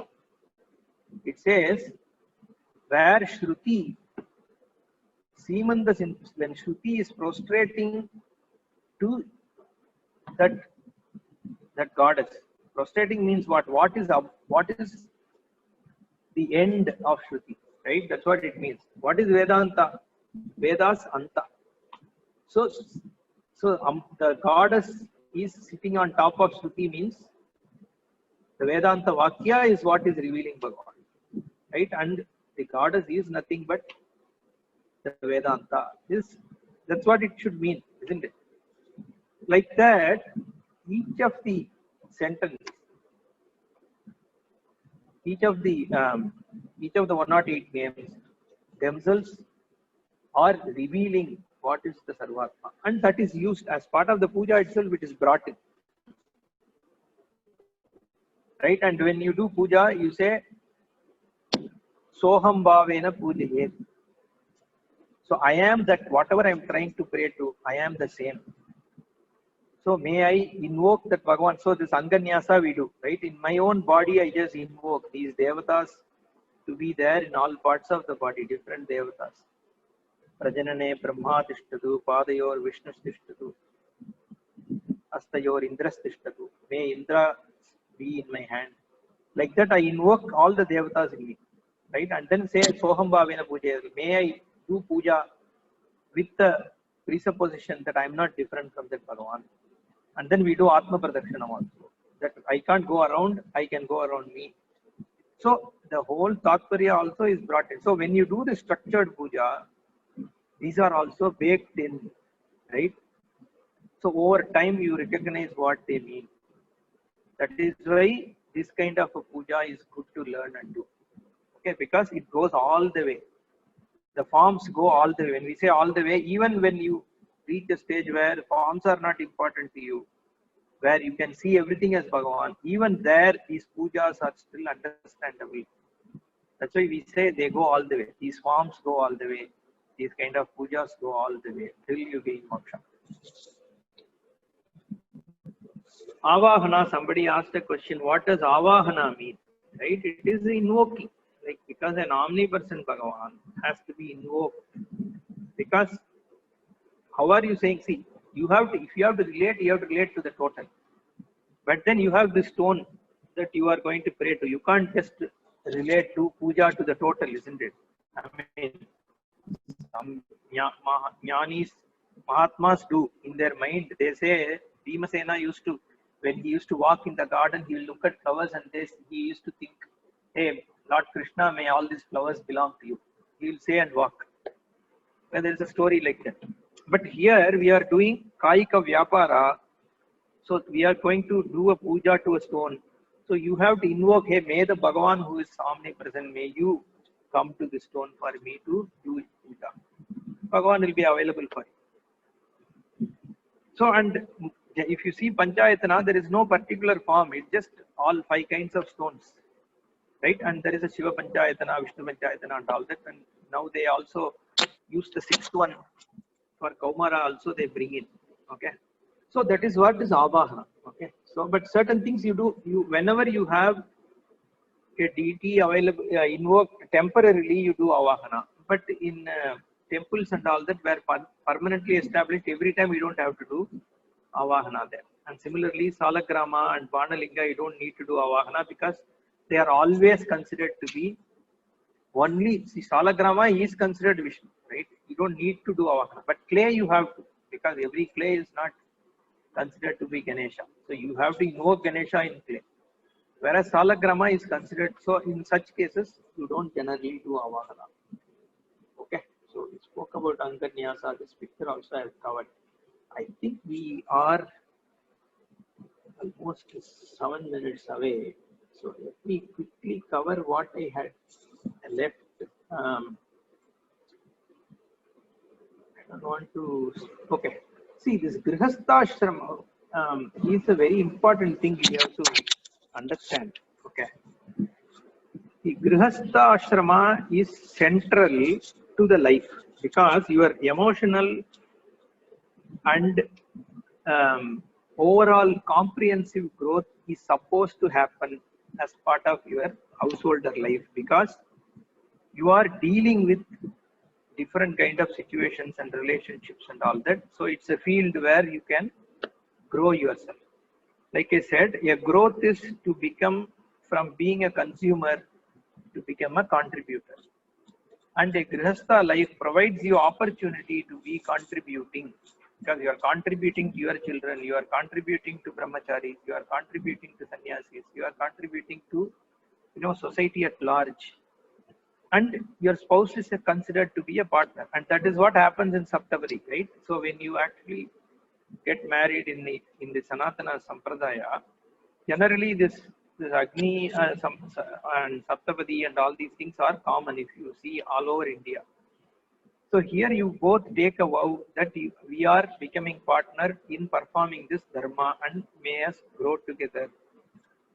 It says where Shruti Simanda, when Shruti is prostrating to that goddess. Prostrating means what? What is the end of Shruti? Right? That's what it means. What is Vedanta? Vedas Anta. So the goddess is sitting on top of Shruti means the Vedanta Vakya is what is revealing Bhagavan. Right? And the goddess is nothing but the Vedanta. That's what it should mean, isn't it? Like that, each of the sentences, each of the 108 names themselves are revealing what is the Sarvatma, and that is used as part of the puja itself. It is brought in, right? And when you do puja, you say Soham Bhavena Pujaye. So I am that, whatever I am trying to pray to, I am the same. So may I invoke that Bhagavan. So this Anganyasa we do, right? In my own body, I just invoke these devatas to be there in all parts of the body, different devatas. Prajanane Brahma Tishtadu, Padayor Vishnu Tishtadu, Astayor Indras Tishtadu. May Indra be in my hand. Like that, I invoke all the devatas in me, right? And then say Soham Bhavena Puja. May I do puja with the presupposition that I am not different from that Bhagavan. And then we do Atma Pradakshanam also. That I can't go around, I can go around me. So the whole Tatparya also is brought in. So when you do the structured puja, these are also baked in, right? So over time you recognize what they mean. That is why this kind of a puja is good to learn and do. Okay, because it goes all the way. The forms go all the way. When we say all the way, even when you reach a stage where forms are not important to you, where you can see everything as Bhagavan, even there these pujas are still understandable. That's why we say they go all the way. These forms go all the way. These kind of pujas go all the way till you gain moksha. Avahana, somebody asked a question, what does Avahana mean? Right? It is invoking. Like, because an omnipresent Bhagavan has to be invoked. Because how are you saying? See, you have to, if you have to relate to the total. But then you have this stone that you are going to pray to. You can't just relate to puja to the total, isn't it? I mean, some Jnanis, Mahatmas do in their mind. They say, Bhimasena used to, when he used to walk in the garden, he will look at flowers and he used to think, hey, Lord Krishna, may all these flowers belong to you. He will say and walk. Well, there is a story like that. But here we are doing Kaika Vyapara. So we are going to do a puja to a stone. So you have to invoke, hey, may the Bhagavan who is omnipresent, may you come to the stone for me to do puja. Bhagavan will be available for you. So, and if you see Panchayatana, there is no particular form. It's just all 5 kinds of stones, right? And there is a Shiva Panchayatana, Vishnu Panchayatana and all that. And now they also use the 6th one for Kaumara also they bring in, okay? So that is what is Avahana, okay? So, but certain things you do, whenever you have a deity available, invoked temporarily, you do Avahana. But in temples and all that were permanently established, every time you don't have to do Avahana there. And similarly, Salagrama and Banalinga, you don't need to do Avahana because they are always considered to be only, see, Salagrama is considered Vishnu, right? You don't need to do Avahana. But clay you have to, because every clay is not considered to be Ganesha. So you have to invoke Ganesha in clay. Whereas Salagrama is considered, so in such cases, you don't generally do Avahana. Okay, so we spoke about Anganyasa, this picture also I have covered. I think we are almost 7 minutes away. So let me quickly cover what I had left. I don't want to, okay. See, this Grihastha is a very important thing you have to understand. Okay. The Grihastha Ashrama is central to the life because your emotional and overall comprehensive growth is supposed to happen as part of your householder life because you are dealing with different kind of situations and relationships and all that. So it's a field where you can grow yourself. Like I said, a growth is to become from being a consumer to become a contributor. And a Grihastha life provides you opportunity to be contributing because you are contributing to your children, you are contributing to brahmacharis, you are contributing to sannyasis, you are contributing to society at large. And your spouse is considered to be a partner, and that is what happens in Saptapadi, right? So when you actually get married in the Sanatana Sampradaya, generally this Agni and Saptapadi and all these things are common if you see all over India. So here you both take a vow that we are becoming partner in performing this dharma and may us grow together.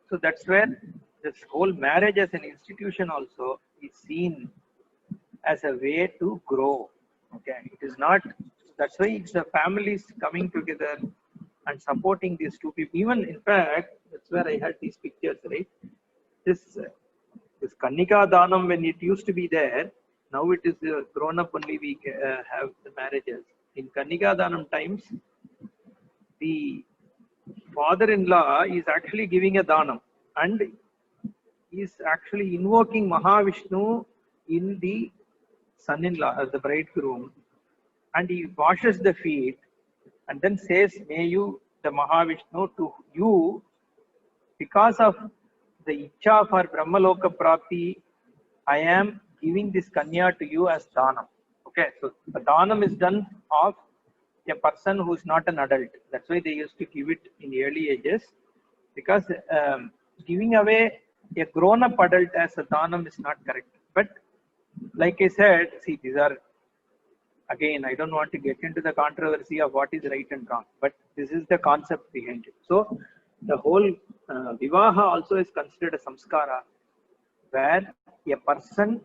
So that's where this whole marriage as an institution also is seen as a way to grow. Okay, it is not. That's why it's the families coming together and supporting these two people. Even in fact, that's where I had these pictures, right? This Kannika Danam, when it used to be there, now it is grown up only. We have the marriages. In Kannika Danam times, the father-in-law is actually giving a danam and is actually invoking Mahavishnu in the son-in-law as the bridegroom, and he washes the feet and then says, may you, the Mahavishnu, to you, because of the Icha for Brahmaloka Prapti, I am giving this Kanya to you as Danam. Okay, so the Danam is done of a person who is not an adult. That's why they used to give it in early ages, because giving away a grown-up adult as a Danam is not correct. But like I said, see, these are, again, I don't want to get into the controversy of what is right and wrong, but this is the concept behind it. So the whole Vivaha also is considered a samskara, where a person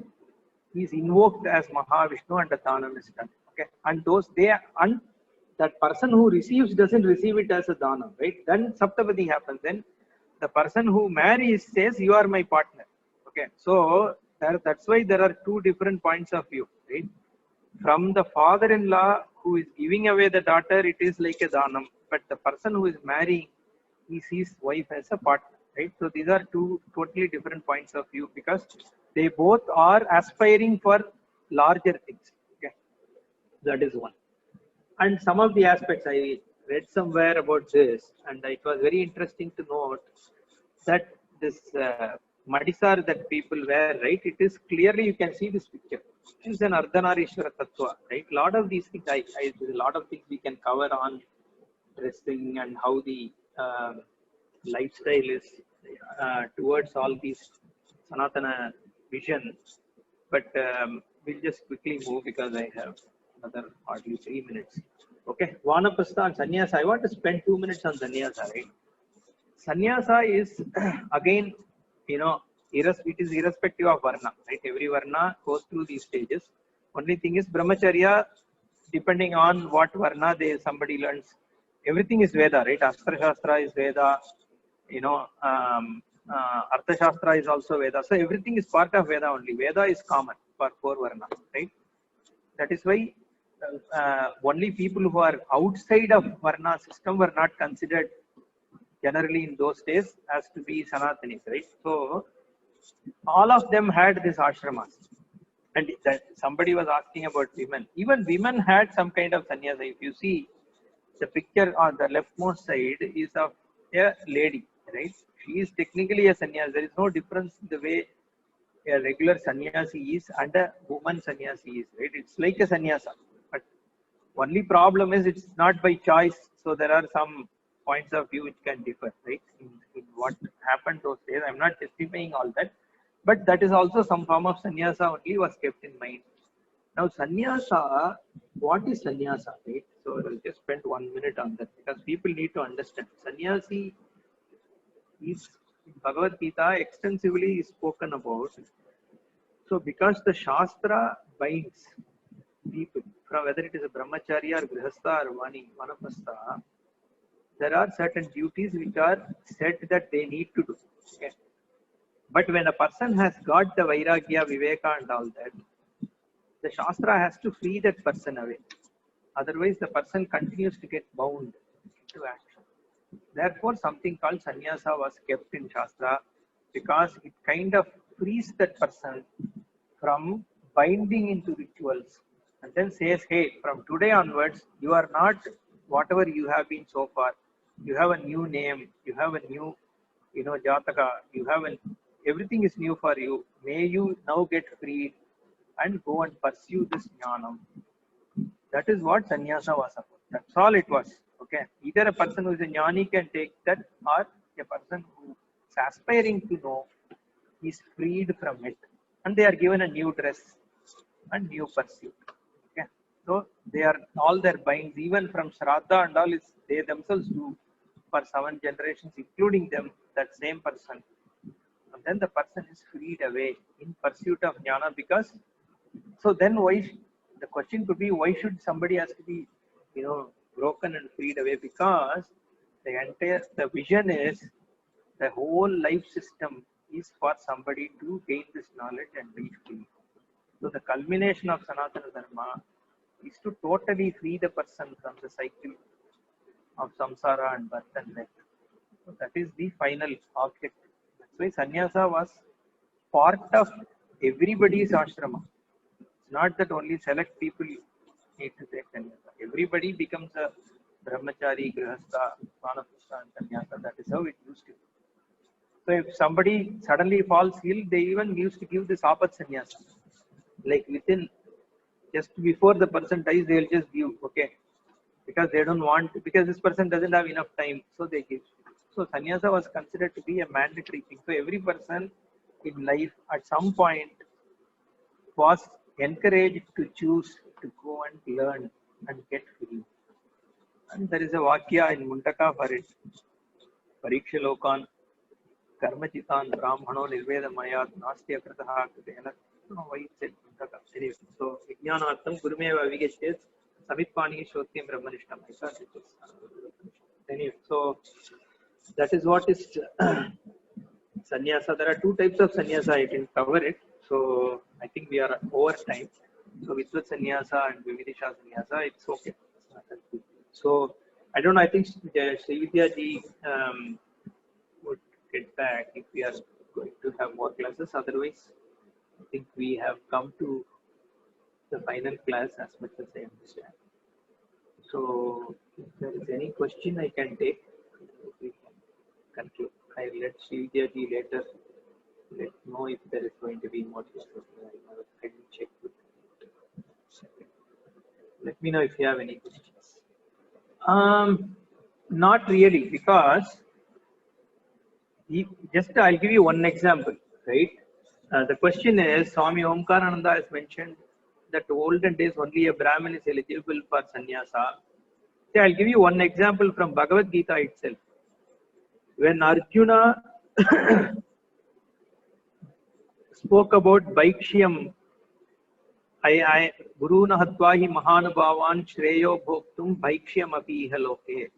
is invoked as Mahavishnu and the Danam is done. Okay, and and that person who receives doesn't receive it as a Danam, right? Then Saptapadi happens. Then the person who marries says, you are my partner. Okay, so that's why there are two different points of view, right? From the father-in-law who is giving away the daughter, it is like a Danam, but the person who is marrying, he sees wife as a partner, right? So these are two totally different points of view because they both are aspiring for larger things. Okay, that is one. And some of the aspects read somewhere about this, and it was very interesting to note that this Madisar that people wear, right? It is clearly you can see this picture. It is an Ardhanarishwara Tattva, right? A lot of these things, there's a lot of things we can cover on dressing and how the lifestyle is towards all these Sanatana vision. But we'll just quickly move because I have another hardly 3 minutes. Okay, Vanaprastha and Sannyasa. I want to spend 2 minutes on Sannyasa, right? Sannyasa is again, it is irrespective of Varna, right? Every Varna goes through these stages. Only thing is Brahmacharya, depending on what Varna somebody learns, everything is Veda, right? Astra Shastra is Veda, Artha Shastra is also Veda. So everything is part of Veda only. Veda is common for 4 Varna, right? That is why only people who are outside of Varna system were not considered generally in those days as to be Sanatanis, right? So all of them had this ashramas. And that somebody was asking about women. Even women had some kind of sannyasa. If you see the picture on the leftmost side is of a lady, right? She is technically a sannyasa. There is no difference in the way a regular sannyasi is and a woman sannyasi is, right? It's like a sannyasa. But only problem is it's not by choice. So there are some points of view which can differ, right? In what happened those days. I'm not justifying all that. But that is also some form of sannyasa only was kept in mind. Now, sannyasa, what is sannyasa, right? So I'll just spend 1 minute on that because people need to understand. Sannyasi is in Bhagavad Gita extensively is spoken about. So because the Shastra binds people, from whether it is a brahmacharya or grihastha or vanaprastha, there are certain duties which are said that they need to do. Okay? But when a person has got the vairagya, viveka and all that, the Shastra has to free that person away. Otherwise, the person continues to get bound into action. Therefore, something called sannyasa was kept in Shastra because it kind of frees that person from binding into rituals and then says, hey, from today onwards, you are not whatever you have been so far. You have a new name, you have a new, jataka, you have everything is new for you. May you now get freed and go and pursue this jnanam. That is what sannyasa was about. That's all it was. Okay. Either a person who is a jnani can take that, or a person who is aspiring to know is freed from it. And they are given a new dress and new pursuit. Okay. So they are all their binds, even from Shraddha and all, is they themselves do for 7 generations, including them, that same person. And then the person is freed away in pursuit of jnana because so then the question could be why should somebody has to be broken and freed away? Because the vision is the whole life system is for somebody to gain this knowledge and be free. So the culmination of Sanatana Dharma is to totally free the person from the cycle of samsara and birth and death. So that is the final object. That's why sannyasa was part of everybody's ashrama. It's not that only select people need to take sannyasa. Everybody becomes a brahmachari, grihastha, vanaprastha and sannyasa. That is how it used to be. So if somebody suddenly falls ill, they even used to give this apat sannyasa. Like within, just before the person dies, they'll just give, okay. Because they don't want, because this person doesn't have enough time, so they give. So sannyasa was considered to be a mandatory thing. So every person in life at some point was encouraged to choose to go and learn and get free. And there is a vakya in Mundaka for it. Pariksha lokan karmachitan brahmano nirveda mayat nastya krataha kritena. I don't know why it said Mundaka. Anyway, so vijnanartham gurumeva vigachet samitpani shotyam brahmanishtam. I thought it was anyway, so that is what is sannyasa. There are 2 types of sannyasa. I can cover it. So I think we are over time. So Vidvat sannyasa and Vividisha sannyasa, it's okay. So I don't know. I think Srividya ji would get back if we are going to have more classes. Otherwise, I think we have come to the final class as much as I understand. So If there is any question, I can take. We can conclude. I will let Srividyaji later let know if there is going to be more discussion. I will check with you. Let me know if you have any questions. Not really, because just I'll give you one example, right? The question is, Swami Omkarananda has mentioned that olden days only a Brahmin is eligible for sannyasa. See, I'll give you one example from Bhagavad Gita itself. When Arjuna spoke about Bhaikshyam, I Guru Nahatvahi Mahanubhavan Shreyo Bhoktum Bhaikshyam api iha loke.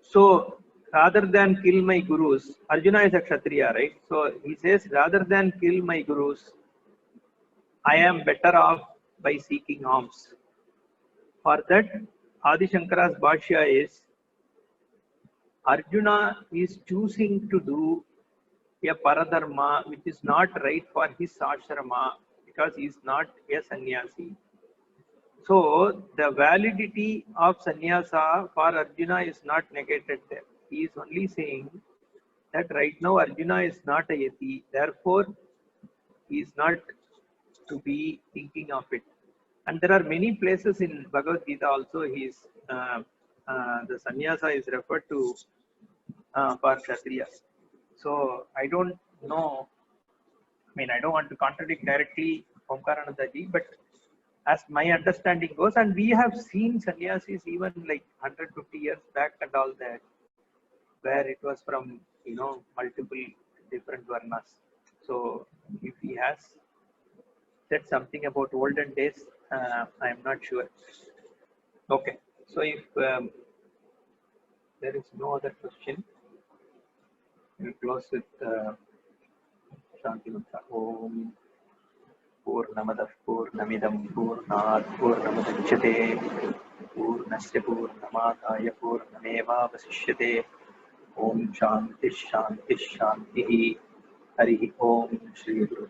So rather than kill my gurus, Arjuna is a Kshatriya, right? So he says, rather than kill my gurus, I am better off by seeking alms. For that, Adi Shankara's Bhashya is, Arjuna is choosing to do a paradharma which is not right for his ashrama because he is not a sannyasi. So the validity of sannyasa for Arjuna is not negated there. He is only saying that right now Arjuna is not a yati, therefore he is not to be thinking of it. And there are many places in Bhagavad Gita also the sannyasa is referred to for Kshatriyas. So I don't know, I don't want to contradict directly Omkarananda ji, but as my understanding goes, and we have seen sannyasis even like 150 years back and all that, where it was from, multiple different varnas. So if he has said something about olden days, I am not sure. Okay, so if there is no other question, we'll close with Shanti Mantra. Om Purnamadah Purnamidam Purnat Purnamudachyate Purnasya Purnamadaya Purnameva Vasishyate. Om Shanti Shanti Shanti. Hari Om Shri Guru